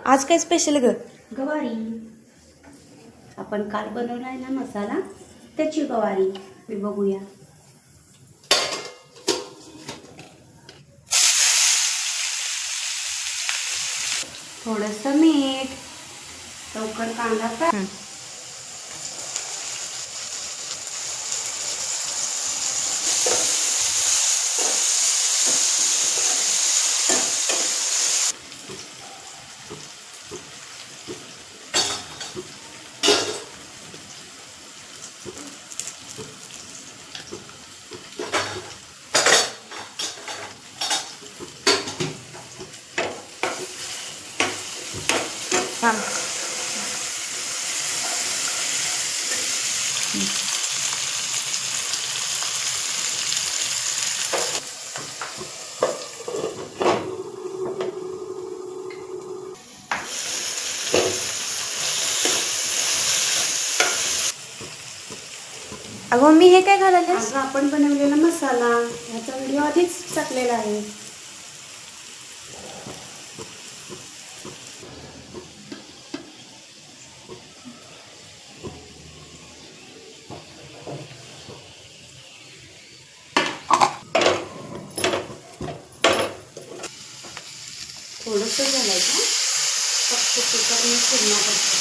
आज काय स्पेशल ग? गवारी. आपण काल बनवलाय ना मसाला, त्याची गवारी. मी बघूया. थोडंसं मीठ, लवकर कांदा फ्राय. हां. अगं मी हे काय घालायला? आज आपण बनवलेला मसाला, ह्याचा व्हिडिओ आधीच टाकलेला आहे. थोडंसं घालायचं, फक्त कुकरने फिरण्यासाठी.